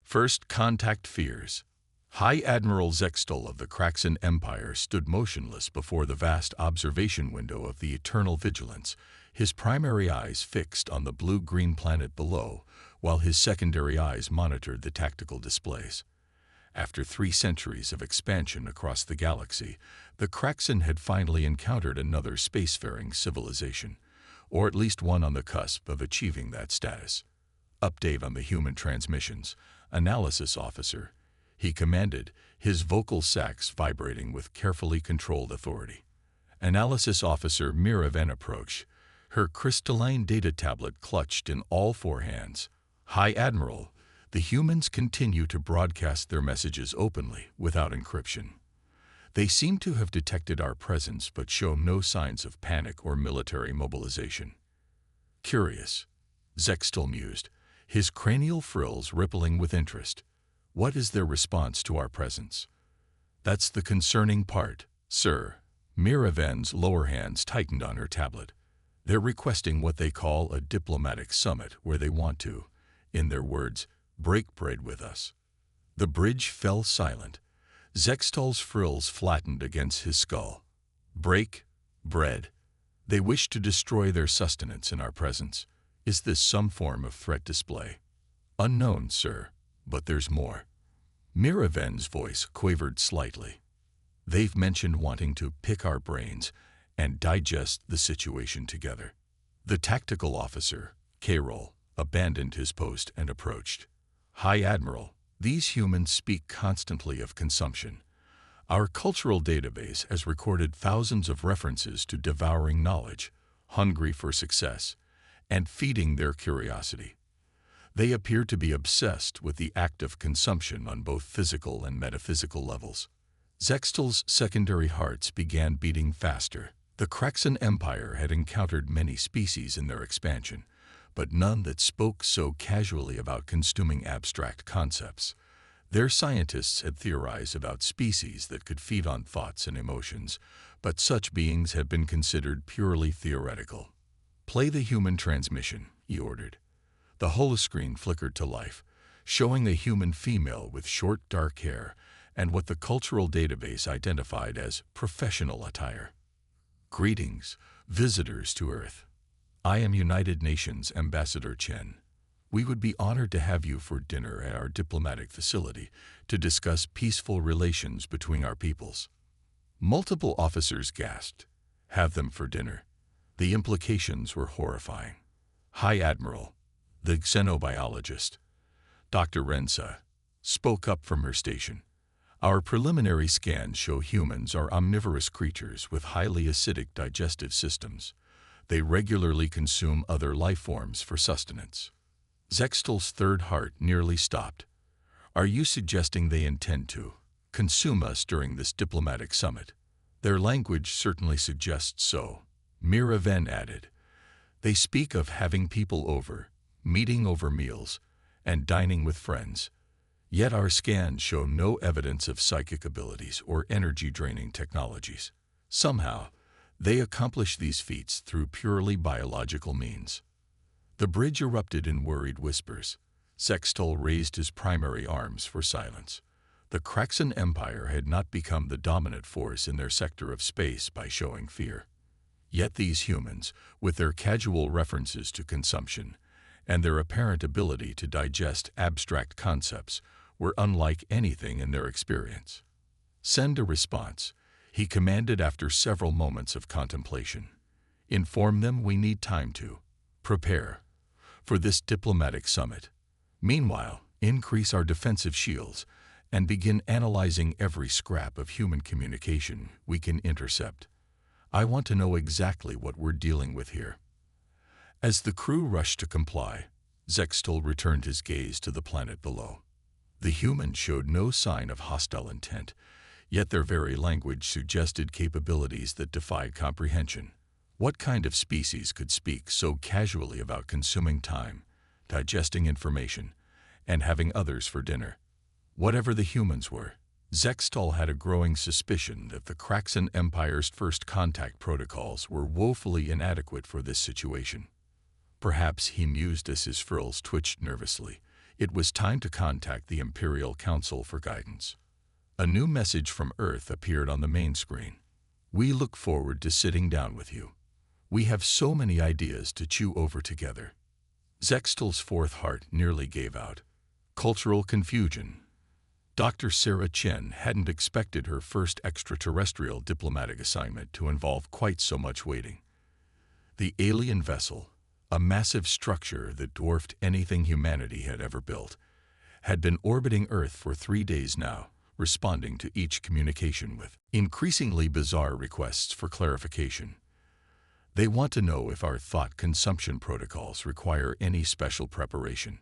First Contact Fears. High Admiral Zextal of the Kraxan Empire stood motionless before the vast observation window of the Eternal Vigilance, his primary eyes fixed on the blue-green planet below, while his secondary eyes monitored the tactical displays. After 3 centuries of expansion across the galaxy, the Kraxan had finally encountered another spacefaring civilization, or at least one on the cusp of achieving that status. Update on the human transmissions. Analysis Officer. He commanded, his vocal sacs vibrating with carefully controlled authority. Analysis Officer Miraven approached, her crystalline data tablet clutched in all 4 hands. High Admiral, the humans continue to broadcast their messages openly, without encryption. They seem to have detected our presence but show no signs of panic or military mobilization. Curious, Zextal mused, his cranial frills rippling with interest. What is their response to our presence? That's the concerning part, sir. Miraven's lower hands tightened on her tablet. They're requesting what they call a diplomatic summit where they want to, in their words, break bread with us. The bridge fell silent. Zextal's frills flattened against his skull. Break bread. They wish to destroy their sustenance in our presence. Is this some form of threat display? Unknown, sir, but there's more. Miraven's voice quavered slightly. They've mentioned wanting to pick our brains and digest the situation together. The tactical officer, Carol, abandoned his post and approached. High Admiral, these humans speak constantly of consumption. Our cultural database has recorded thousands of references to devouring knowledge, hungry for success, and feeding their curiosity. They appear to be obsessed with the act of consumption on both physical and metaphysical levels. Zextal's secondary hearts began beating faster. The Kraxan Empire had encountered many species in their expansion, but none that spoke so casually about consuming abstract concepts. Their scientists had theorized about species that could feed on thoughts and emotions, but such beings have been considered purely theoretical. Play the human transmission, he ordered. The holoscreen flickered to life, showing a human female with short dark hair and what the cultural database identified as professional attire. Greetings, visitors to Earth. I am United Nations Ambassador Chen. We would be honored to have you for dinner at our diplomatic facility to discuss peaceful relations between our peoples. Multiple officers gasped. Have them for dinner. The implications were horrifying. High Admiral, the xenobiologist, Dr. Rensa, spoke up from her station. Our preliminary scans show humans are omnivorous creatures with highly acidic digestive systems. They regularly consume other life forms for sustenance. Zextal's third heart nearly stopped. Are you suggesting they intend to consume us during this diplomatic summit? Their language certainly suggests so. Miraven added. They speak of having people over, meeting over meals, and dining with friends. Yet our scans show no evidence of psychic abilities or energy-draining technologies. Somehow, they accomplish these feats through purely biological means. The bridge erupted in worried whispers. Zextal raised his primary arms for silence. The Kraxan Empire had not become the dominant force in their sector of space by showing fear. Yet these humans, with their casual references to consumption and their apparent ability to digest abstract concepts, were unlike anything in their experience. Send a response, he commanded after several moments of contemplation. Inform them we need time to prepare for this diplomatic summit. Meanwhile, increase our defensive shields and begin analyzing every scrap of human communication we can intercept. I want to know exactly what we're dealing with here. As the crew rushed to comply, Zextal returned his gaze to the planet below. The humans showed no sign of hostile intent, yet their very language suggested capabilities that defied comprehension. What kind of species could speak so casually about consuming time, digesting information, and having others for dinner? Whatever the humans were, Zextal had a growing suspicion that the Kraxan Empire's first contact protocols were woefully inadequate for this situation. Perhaps he mused as his frills twitched nervously, It was time to contact the Imperial Council for guidance. A new message from Earth appeared on the main screen. We look forward to sitting down with you. We have so many ideas to chew over together. Zextal's fourth heart nearly gave out. Cultural confusion. Dr. Sarah Chen hadn't expected her first extraterrestrial diplomatic assignment to involve quite so much waiting. The alien vessel, a massive structure that dwarfed anything humanity had ever built, had been orbiting Earth for 3 days now, responding to each communication with increasingly bizarre requests for clarification. They want to know if our thought consumption protocols require any special preparation,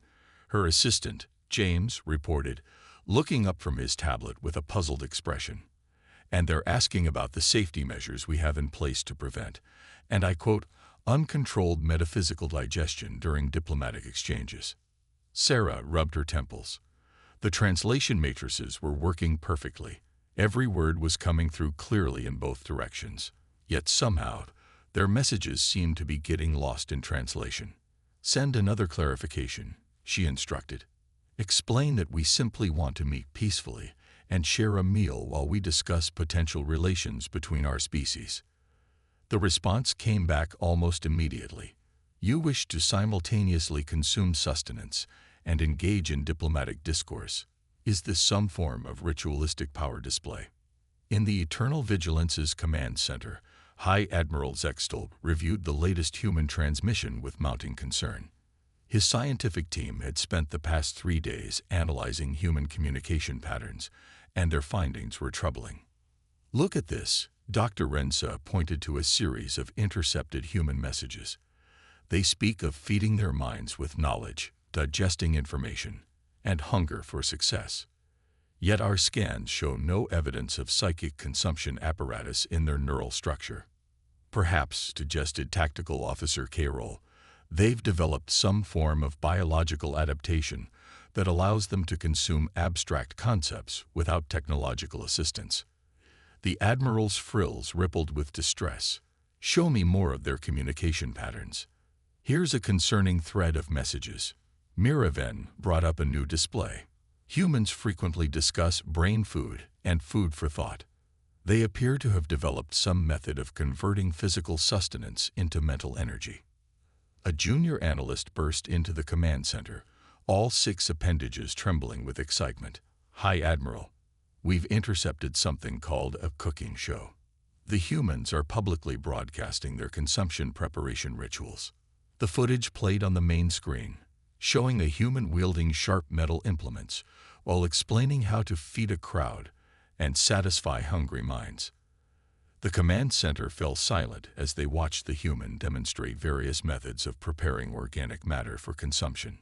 her assistant, James, reported, looking up from his tablet with a puzzled expression. And they're asking about the safety measures we have in place to prevent, and I quote, uncontrolled metaphysical digestion during diplomatic exchanges. Sarah rubbed her temples. The translation matrices were working perfectly. Every word was coming through clearly in both directions. Yet somehow, their messages seemed to be getting lost in translation. Send another clarification, she instructed. Explain that we simply want to meet peacefully and share a meal while we discuss potential relations between our species. The response came back almost immediately. You wish to simultaneously consume sustenance and engage in diplomatic discourse. Is this some form of ritualistic power display? In the Eternal Vigilance's command center, High Admiral Zextal reviewed the latest human transmission with mounting concern. His scientific team had spent the past 3 days analyzing human communication patterns, and their findings were troubling. Look at this, Dr. Rensa pointed to a series of intercepted human messages. They speak of feeding their minds with knowledge, digesting information, and hunger for success. Yet our scans show no evidence of psychic consumption apparatus in their neural structure. Perhaps, suggested Tactical Officer Carroll, they've developed some form of biological adaptation that allows them to consume abstract concepts without technological assistance. The Admiral's frills rippled with distress. Show me more of their communication patterns. Here's a concerning thread of messages. Miraven brought up a new display. Humans frequently discuss brain food and food for thought. They appear to have developed some method of converting physical sustenance into mental energy. A junior analyst burst into the command center, all 6 appendages trembling with excitement. High Admiral, we've intercepted something called a cooking show. The humans are publicly broadcasting their consumption preparation rituals. The footage played on the main screen, showing a human wielding sharp metal implements while explaining how to feed a crowd and satisfy hungry minds. The command center fell silent as they watched the human demonstrate various methods of preparing organic matter for consumption.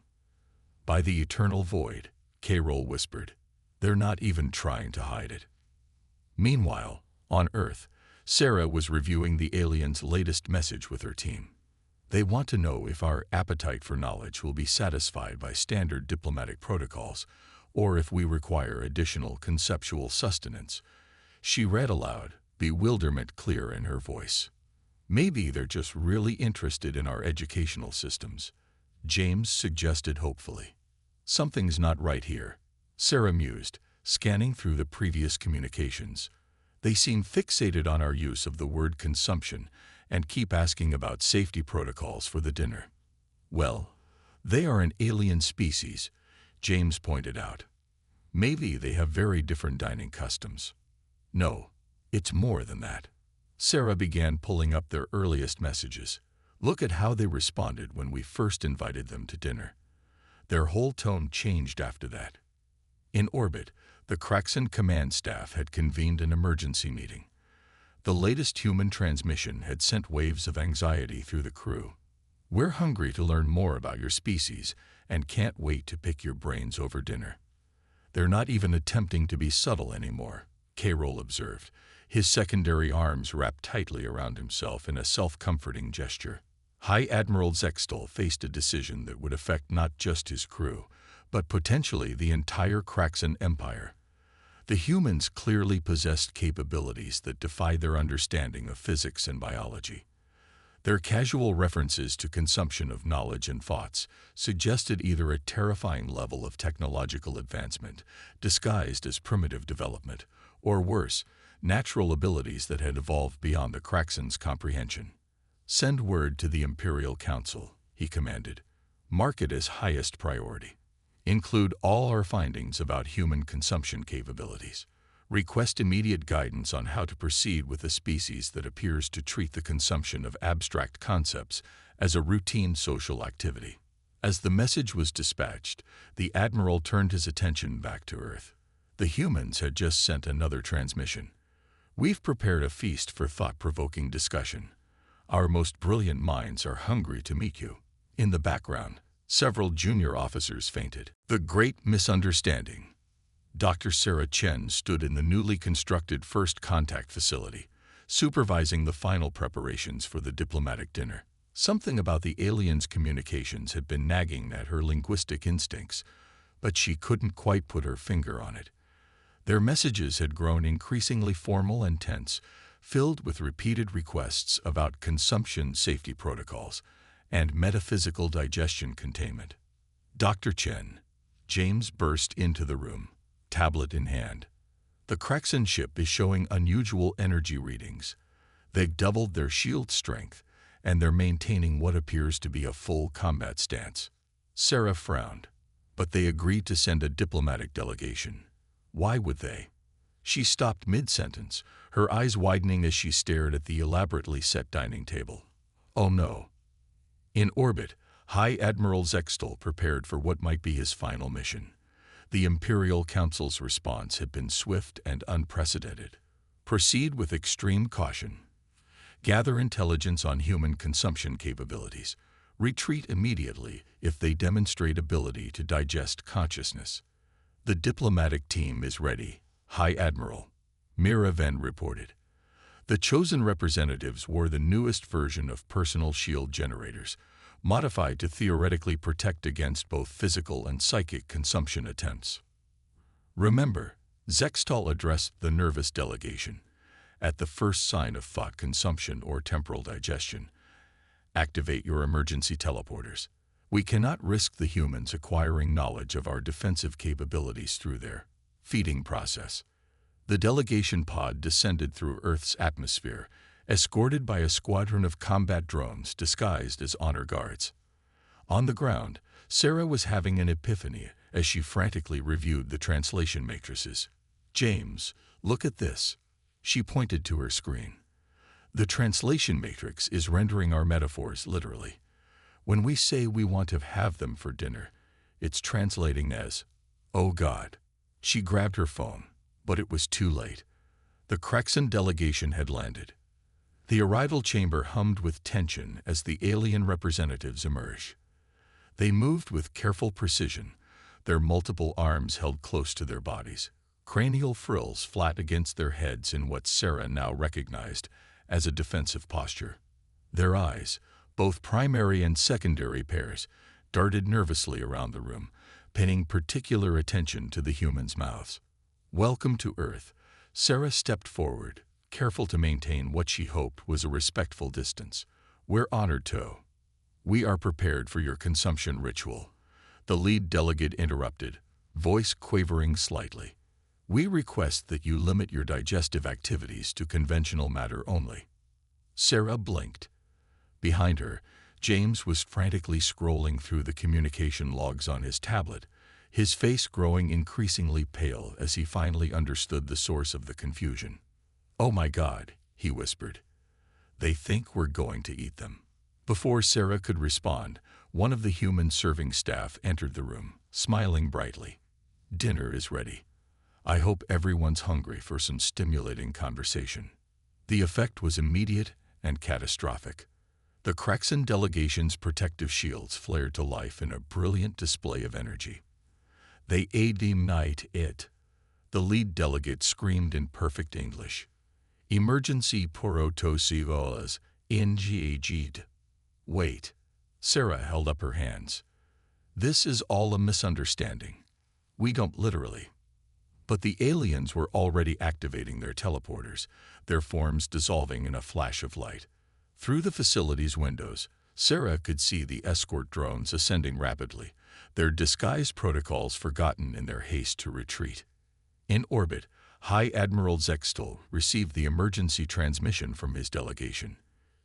By the eternal void, Carroll whispered, they're not even trying to hide it. Meanwhile, on Earth, Sarah was reviewing the aliens' latest message with her team. They want to know if our appetite for knowledge will be satisfied by standard diplomatic protocols, or if we require additional conceptual sustenance. She read aloud, bewilderment clear in her voice. Maybe they're just really interested in our educational systems, James suggested hopefully. Something's not right here, Sarah mused, scanning through the previous communications. They seem fixated on our use of the word consumption and keep asking about safety protocols for the dinner. Well, they are an alien species, James pointed out. Maybe they have very different dining customs. No, it's more than that. Sarah began pulling up their earliest messages. Look at how they responded when we first invited them to dinner. Their whole tone changed after that. In orbit, the Kraxan command staff had convened an emergency meeting. The latest human transmission had sent waves of anxiety through the crew. We're hungry to learn more about your species and can't wait to pick your brains over dinner. They're not even attempting to be subtle anymore, Carroll observed, his secondary arms wrapped tightly around himself in a self-comforting gesture. High Admiral Zextal faced a decision that would affect not just his crew, but potentially the entire Kraxan Empire. The humans clearly possessed capabilities that defied their understanding of physics and biology. Their casual references to consumption of knowledge and thoughts suggested either a terrifying level of technological advancement, disguised as primitive development, or worse, natural abilities that had evolved beyond the Kraxen's comprehension. "Send word to the Imperial Council," he commanded. "Mark it as highest priority. Include all our findings about human consumption capabilities. Request immediate guidance on how to proceed with a species that appears to treat the consumption of abstract concepts as a routine social activity." As the message was dispatched, the Admiral turned his attention back to Earth. The humans had just sent another transmission. "We've prepared a feast for thought-provoking discussion. Our most brilliant minds are hungry to meet you." In the background, several junior officers fainted. The Great Misunderstanding. Dr. Sarah Chen stood in the newly constructed First Contact facility, supervising the final preparations for the diplomatic dinner. Something about the aliens' communications had been nagging at her linguistic instincts, but she couldn't quite put her finger on it. Their messages had grown increasingly formal and tense, filled with repeated requests about consumption safety protocols and metaphysical digestion containment. "Dr. Chen," James burst into the room, tablet in hand. "The Kraxen ship is showing unusual energy readings. They've doubled their shield strength, and they're maintaining what appears to be a full combat stance." Sarah frowned, but they agreed to send a diplomatic delegation. Why would they? She stopped mid-sentence, her eyes widening as she stared at the elaborately set dining table. Oh no. In orbit, High Admiral Zextol prepared for what might be his final mission. The Imperial Council's response had been swift and unprecedented. "Proceed with extreme caution. Gather intelligence on human consumption capabilities. Retreat immediately if they demonstrate ability to digest consciousness." "The diplomatic team is ready, High Admiral," Miraven reported. The chosen representatives wore the newest version of personal shield generators, modified to theoretically protect against both physical and psychic consumption attempts. "Remember," Zextol addressed the nervous delegation, "at the first sign of thought consumption or temporal digestion, activate your emergency teleporters. We cannot risk the humans acquiring knowledge of our defensive capabilities through their feeding process." The delegation pod descended through Earth's atmosphere, escorted by a squadron of combat drones disguised as honor guards. On the ground, Sarah was having an epiphany as she frantically reviewed the translation matrices. "James, look at this." She pointed to her screen. "The translation matrix is rendering our metaphors literally. When we say we want to have them for dinner, it's translating as, 'Oh God.'" She grabbed her phone, but it was too late. The Kraxen delegation had landed. The arrival chamber hummed with tension as the alien representatives emerged. They moved with careful precision, their multiple arms held close to their bodies, cranial frills flat against their heads in what Sarah now recognized as a defensive posture. Their eyes, both primary and secondary pairs, darted nervously around the room, paying particular attention to the humans' mouths. "Welcome to Earth." Sarah stepped forward, careful to maintain what she hoped was a respectful distance. "We're honored to. We are prepared for your consumption ritual." The lead delegate interrupted, voice quavering slightly. "We request that you limit your digestive activities to conventional matter only." Sarah blinked. Behind her, James was frantically scrolling through the communication logs on his tablet, his face growing increasingly pale as he finally understood the source of the confusion. "Oh my God," he whispered. "They think we're going to eat them." Before Sarah could respond, one of the human serving staff entered the room, smiling brightly. "Dinner is ready. I hope everyone's hungry for some stimulating conversation." The effect was immediate and catastrophic. The Kraxen delegation's protective shields flared to life in a brilliant display of energy. "They ignite it," the lead delegate screamed in perfect English. "Emergency porotosivolas engaged." "Wait." Sarah held up her hands. "This is all a misunderstanding. We don't literally." But the aliens were already activating their teleporters, their forms dissolving in a flash of light. Through the facility's windows, Sarah could see the escort drones ascending rapidly, their disguise protocols forgotten in their haste to retreat. In orbit, High Admiral Zextel received the emergency transmission from his delegation.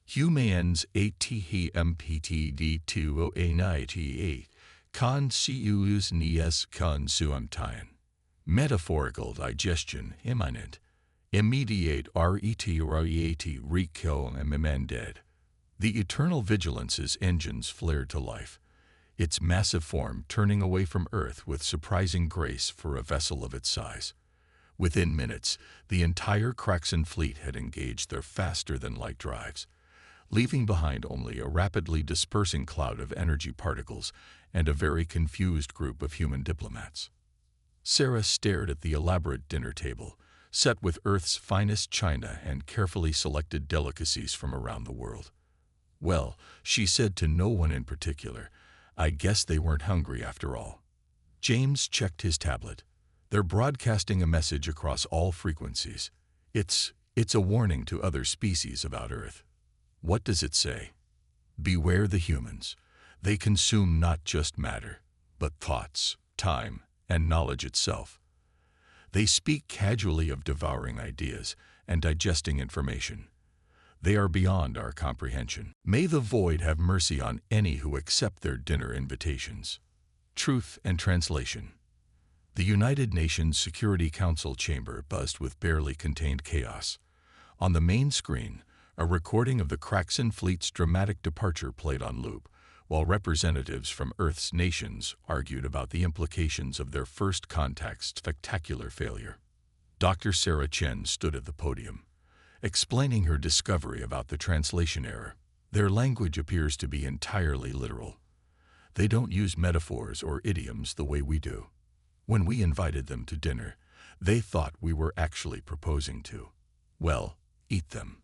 Humans ATHMPTD20A98 con Seus Nies con Suamtian. Metaphorical digestion imminent. Immediate RET Rico dead. The Eternal Vigilance's engines flared to life, its massive form turning away from Earth with surprising grace for a vessel of its size. Within minutes, the entire Kraxan fleet had engaged their faster-than-light drives, leaving behind only a rapidly dispersing cloud of energy particles and a very confused group of human diplomats. Sarah stared at the elaborate dinner table, set with Earth's finest china and carefully selected delicacies from around the world. Well, she said to no one in particular, I guess they weren't hungry after all. James checked his tablet. They're broadcasting a message across all frequencies. It's a warning to other species about Earth. What does it say? Beware the humans. They consume not just matter, but thoughts, time, and knowledge itself. They speak casually of devouring ideas and digesting information. They are beyond our comprehension. May the void have mercy on any who accept their dinner invitations. Truth and translation. The United Nations Security Council chamber buzzed with barely contained chaos. On the main screen, a recording of the Kraxan fleet's dramatic departure played on loop, while representatives from Earth's nations argued about the implications of their first contact's spectacular failure. Dr. Sarah Chen stood at the podium, explaining her discovery about the translation error. Their language appears to be entirely literal. They don't use metaphors or idioms the way we do. When we invited them to dinner, they thought we were actually proposing to, well, eat them.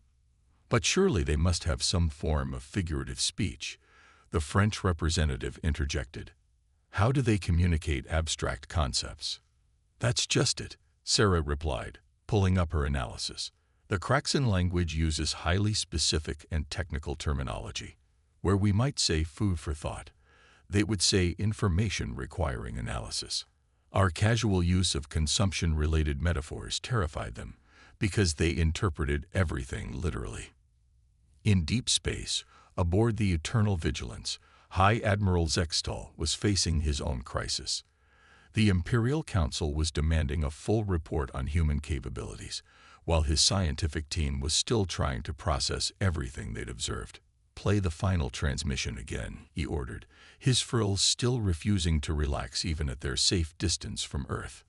But surely they must have some form of figurative speech, the French representative interjected. How do they communicate abstract concepts? That's just it, Sarah replied, pulling up her analysis. The Kraxan language uses highly specific and technical terminology. Where we might say food for thought, they would say information requiring analysis. Our casual use of consumption-related metaphors terrified them, because they interpreted everything literally. In deep space, aboard the Eternal Vigilance, High Admiral Zextal was facing his own crisis. The Imperial Council was demanding a full report on human capabilities, while his scientific team was still trying to process everything they'd observed. Play the final transmission again, he ordered, his frills still refusing to relax even at their safe distance from Earth.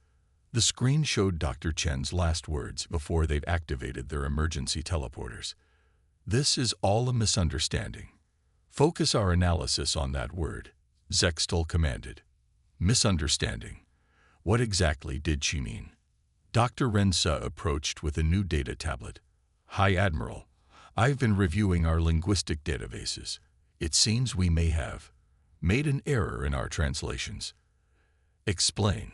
The screen showed Dr. Chen's last words before they'd activated their emergency teleporters. This is all a misunderstanding. Focus our analysis on that word, Zextal commanded. Misunderstanding. What exactly did she mean? Dr. Rensa approached with a new data tablet. High Admiral, I've been reviewing our linguistic databases. It seems we may have made an error in our translations. Explain.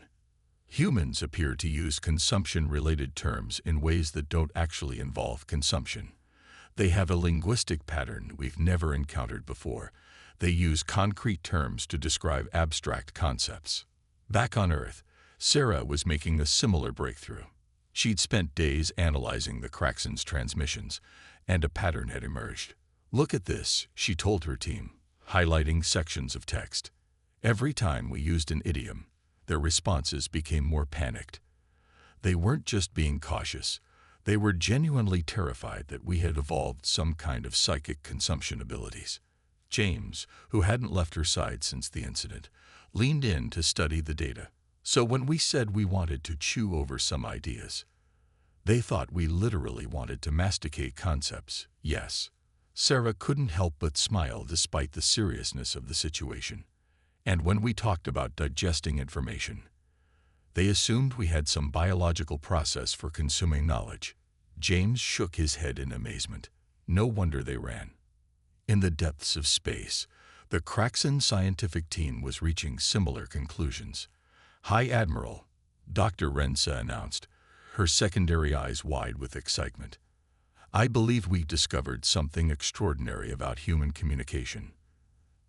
Humans appear to use consumption-related terms in ways that don't actually involve consumption. They have a linguistic pattern we've never encountered before. They use concrete terms to describe abstract concepts. Back on Earth, Sarah was making a similar breakthrough. She'd spent days analyzing the Kraxan's transmissions, and a pattern had emerged. Look at this, she told her team, highlighting sections of text. Every time we used an idiom, their responses became more panicked. They weren't just being cautious. They were genuinely terrified that we had evolved some kind of psychic consumption abilities. James, who hadn't left her side since the incident, leaned in to study the data. So when we said we wanted to chew over some ideas, they thought we literally wanted to masticate concepts. Yes. Sarah couldn't help but smile despite the seriousness of the situation. And when we talked about digesting information, they assumed we had some biological process for consuming knowledge. James shook his head in amazement. No wonder they ran. In the depths of space, the Kraxan scientific team was reaching similar conclusions. High Admiral, Dr. Rensa announced, her secondary eyes wide with excitement. I believe we discovered something extraordinary about human communication.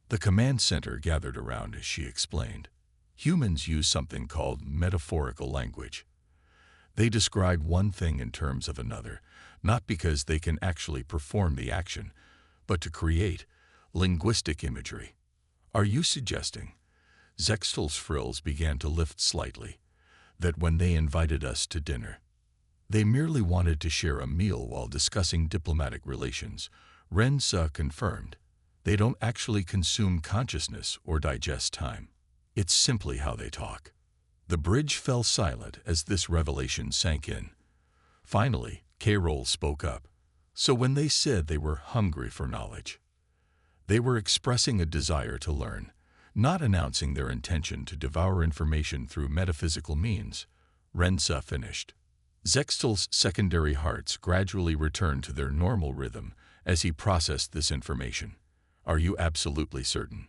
The command center gathered around as she explained. Humans use something called metaphorical language. They describe one thing in terms of another, not because they can actually perform the action, but to create linguistic imagery. Are you suggesting? Zextel's frills began to lift slightly, that when they invited us to dinner, they merely wanted to share a meal while discussing diplomatic relations. Rensa confirmed. They don't actually consume consciousness or digest time. It's simply how they talk. The bridge fell silent as this revelation sank in. Finally, K-Roll spoke up. So when they said they were hungry for knowledge, they were expressing a desire to learn, not announcing their intention to devour information through metaphysical means. Rensa finished. Zextel's secondary hearts gradually returned to their normal rhythm as he processed this information. Are you absolutely certain?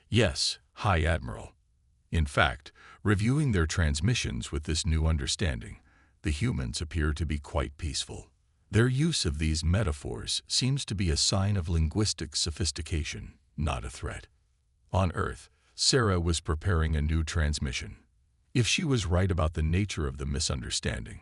Yes, High Admiral. In fact, reviewing their transmissions with this new understanding, the humans appear to be quite peaceful. Their use of these metaphors seems to be a sign of linguistic sophistication, not a threat. On Earth, Sarah was preparing a new transmission. If she was right about the nature of the misunderstanding,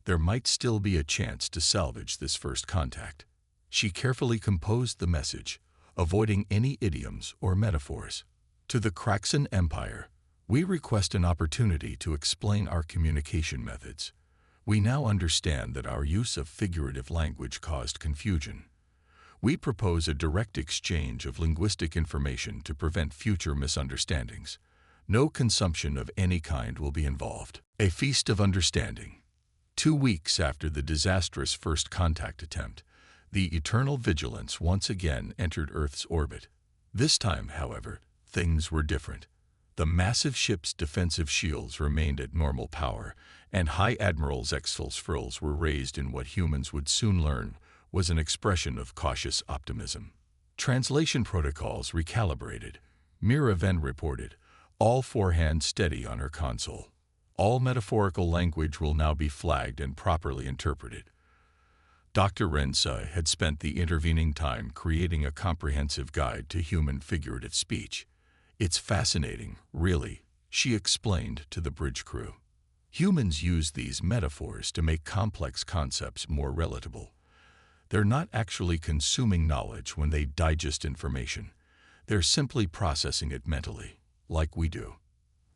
there might still be a chance to salvage this first contact. She carefully composed the message, avoiding any idioms or metaphors. To the Kraxan Empire, we request an opportunity to explain our communication methods. We now understand that our use of figurative language caused confusion. We propose a direct exchange of linguistic information to prevent future misunderstandings. No consumption of any kind will be involved. A feast of understanding. 2 weeks after the disastrous first contact attempt, the Eternal Vigilance once again entered Earth's orbit. This time, however, things were different. The massive ship's defensive shields remained at normal power, and High Admiral Zextel's frills were raised in what humans would soon learn was an expression of cautious optimism. Translation protocols recalibrated. Miraven reported, all 4 hands steady on her console. All metaphorical language will now be flagged and properly interpreted. Dr. Rensa had spent the intervening time creating a comprehensive guide to human figurative speech. It's fascinating, really, she explained to the bridge crew. Humans use these metaphors to make complex concepts more relatable. They're not actually consuming knowledge when they digest information. They're simply processing it mentally, like we do.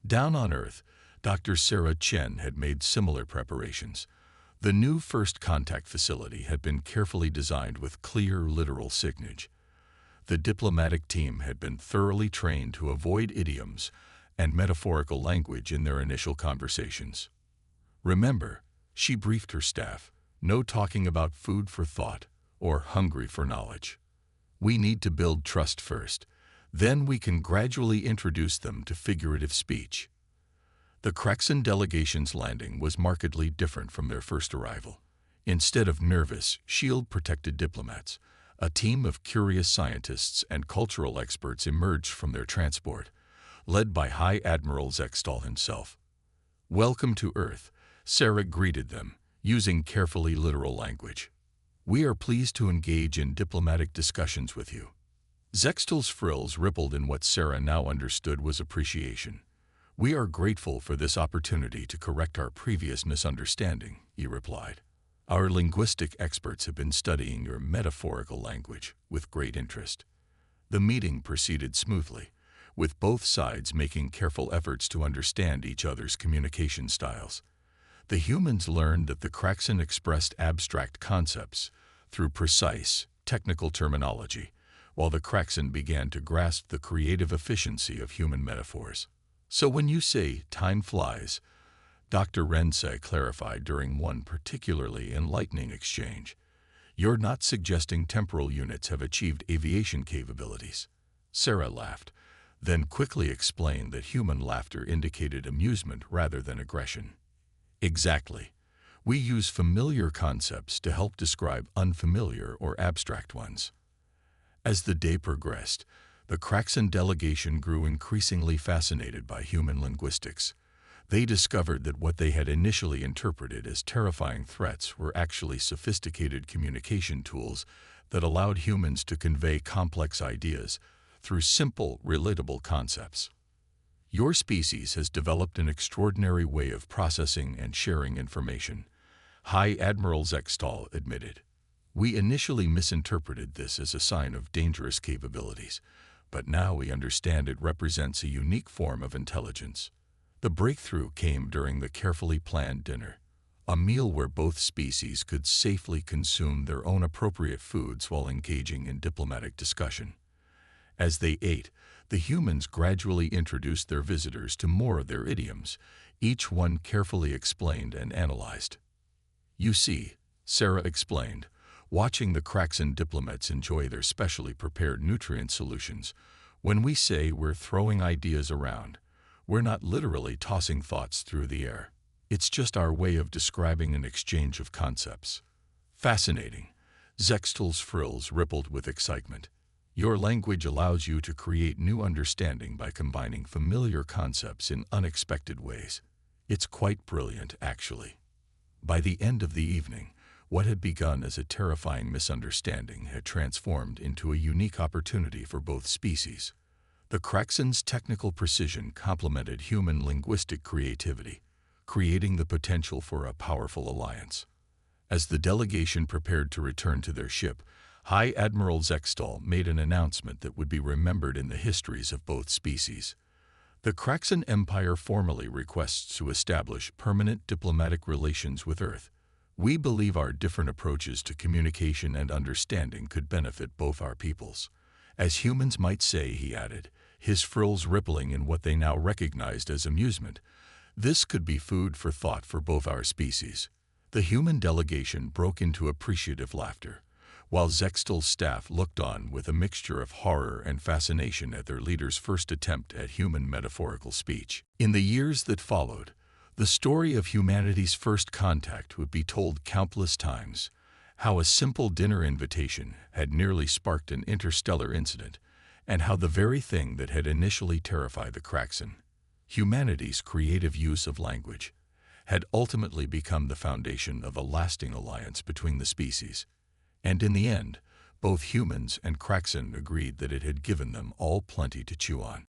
Down on Earth, Dr. Sarah Chen had made similar preparations. The new first contact facility had been carefully designed with clear, literal signage. The diplomatic team had been thoroughly trained to avoid idioms and metaphorical language in their initial conversations. Remember, she briefed her staff, no talking about food for thought or hungry for knowledge. We need to build trust first, then we can gradually introduce them to figurative speech. The Kraxan delegation's landing was markedly different from their first arrival. Instead of nervous, shield-protected diplomats, a team of curious scientists and cultural experts emerged from their transport, led by High Admiral Zextel himself. Welcome to Earth, Sarah greeted them, using carefully literal language. We are pleased to engage in diplomatic discussions with you. Zextel's frills rippled in what Sarah now understood was appreciation. We are grateful for this opportunity to correct our previous misunderstanding, he replied. Our linguistic experts have been studying your metaphorical language with great interest. The meeting proceeded smoothly, with both sides making careful efforts to understand each other's communication styles. The humans learned that the Kraxan expressed abstract concepts through precise, technical terminology, while the Kraxan began to grasp the creative efficiency of human metaphors. So when you say time flies, Dr. Rensa clarified during one particularly enlightening exchange, you're not suggesting temporal units have achieved aviation capabilities. Sarah laughed, then quickly explained that human laughter indicated amusement rather than aggression. Exactly. We use familiar concepts to help describe unfamiliar or abstract ones. As the day progressed, the Kraxan delegation grew increasingly fascinated by human linguistics. They discovered that what they had initially interpreted as terrifying threats were actually sophisticated communication tools that allowed humans to convey complex ideas through simple, relatable concepts. Your species has developed an extraordinary way of processing and sharing information, High Admiral Zextal admitted. We initially misinterpreted this as a sign of dangerous capabilities, but now we understand it represents a unique form of intelligence. The breakthrough came during the carefully planned dinner, a meal where both species could safely consume their own appropriate foods while engaging in diplomatic discussion. As they ate, the humans gradually introduced their visitors to more of their idioms, each one carefully explained and analyzed. You see, Sarah explained, watching the Kraxan diplomats enjoy their specially prepared nutrient solutions, when we say we're throwing ideas around, we're not literally tossing thoughts through the air. It's just our way of describing an exchange of concepts. Fascinating. Zextal's frills rippled with excitement. Your language allows you to create new understanding by combining familiar concepts in unexpected ways. It's quite brilliant, actually. By the end of the evening, what had begun as a terrifying misunderstanding had transformed into a unique opportunity for both species. The Kraxan's technical precision complemented human linguistic creativity, creating the potential for a powerful alliance. As the delegation prepared to return to their ship, High Admiral Zextal made an announcement that would be remembered in the histories of both species. The Kraxan Empire formally requests to establish permanent diplomatic relations with Earth. We believe our different approaches to communication and understanding could benefit both our peoples. As humans might say, he added, his frills rippling in what they now recognized as amusement. This could be food for thought for both our species. The human delegation broke into appreciative laughter, while Zextal's staff looked on with a mixture of horror and fascination at their leader's first attempt at human metaphorical speech. In the years that followed, the story of humanity's first contact would be told countless times, how a simple dinner invitation had nearly sparked an interstellar incident, and how the very thing that had initially terrified the Kraxan, humanity's creative use of language, had ultimately become the foundation of a lasting alliance between the species. And in the end, both humans and Kraxan agreed that it had given them all plenty to chew on.